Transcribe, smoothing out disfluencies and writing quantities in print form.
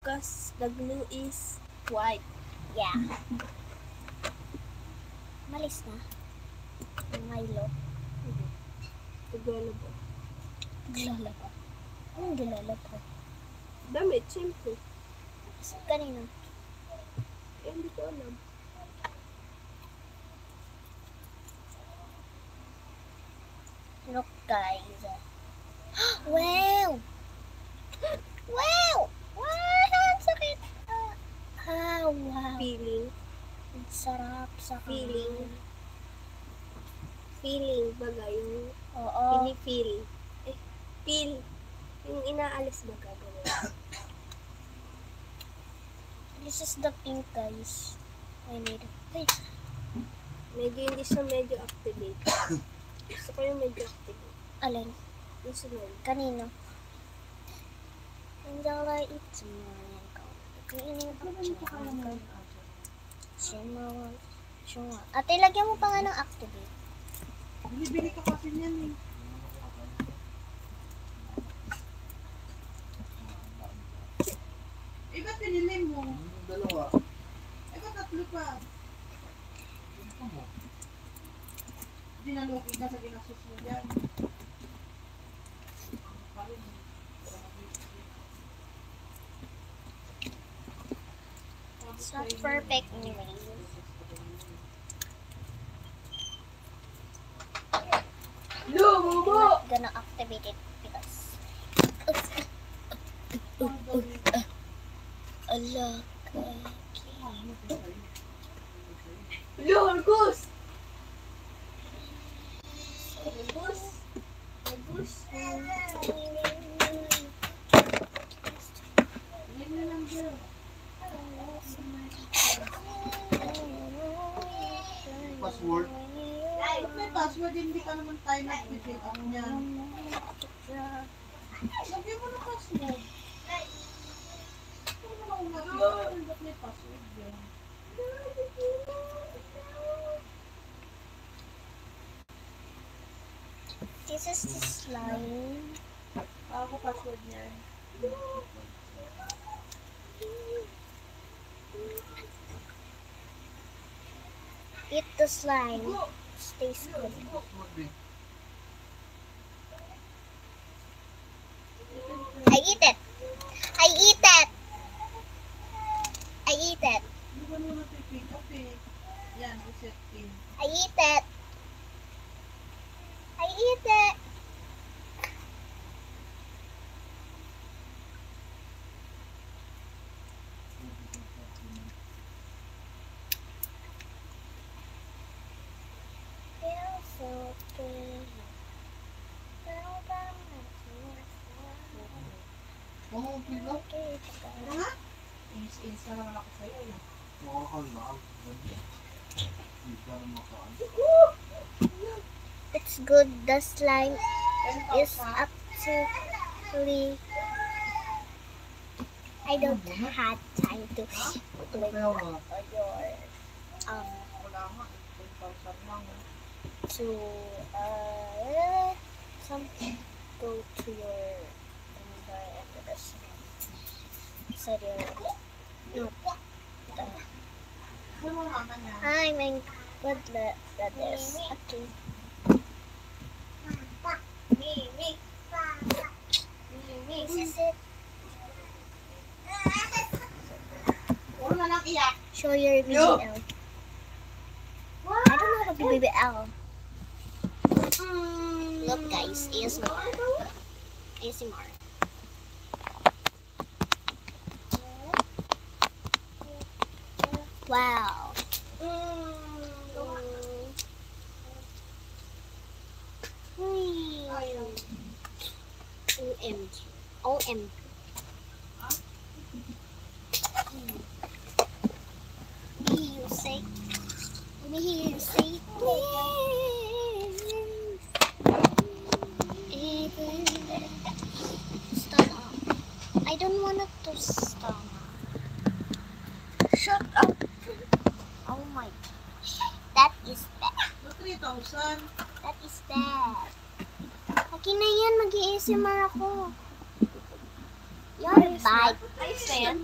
because the glue is white. Yeah. Malis na. Ang Milo. Tagalog. Gilala pa. Anong gilala pa? Damit, siyempre. Kanino? Eh, hindi ko alam. Look guys. Wow! Wow! Wow! Ang sakit! Wow! Feeling. Ang sarap sa Feeling. Feeling baga yung Oo. pinifeel. Feel. Yung inaalis baga. Ganun. This is the pink guys. I need it. Ay, Medyo hindi siya medyo activate. Gusto ko yung medyo activate. alin? Yung sunod. Kanino? Angela, it's morning. Kainin ko. Sure. Ate, lagyan mo pa nga ng activate. Bili-bili ka kasi niyan eh. Eh, ba't pinili mo? Dalawa. Eh, ba't tatlo pa? Dinaluki ka sa ginastos mo dyan. It's not perfect anyway. I'm not gonna activate it because... Allah. Argus! Argus! Argus! Yan na lang dyan. Password. Ba't may password? Hindi ka naman tayo nag-fill up niyan. Lagyan mo na password. Ano naman kung nag-fill? Ba't may password dyan? This is the slime. Ako password niyan. Eat the slime. Stays good. I eat it. I eat it. I eat it. Hindi ba naman pick up eh? Yan, reset pin. I eat it. I eat it. Feels so good. Oo, pila. Ano nga? Ins na naman ako sa'yo eh. Makakalaan. Hindi ka na makaan. It's good. The slime is actually. I don't have time to click Kaya nga. on your Wala nga. 10,000 lang. to something go to your said your Ano mo mama niya? I mean good that is okay. This is it. Puro na lang iyak. Show your BBL. I don't know how to BBL. Look guys, ASMR. ASMR. Wow. OMG. OMG. Let me hear you say. Let me hear you say. Stop. I don't want it to stop. Shut up! Oh my gosh. That is bad. 3,000. That is bad. Okay na yan. Mag-i-ASMR ako. You're bad. Ayos na yan.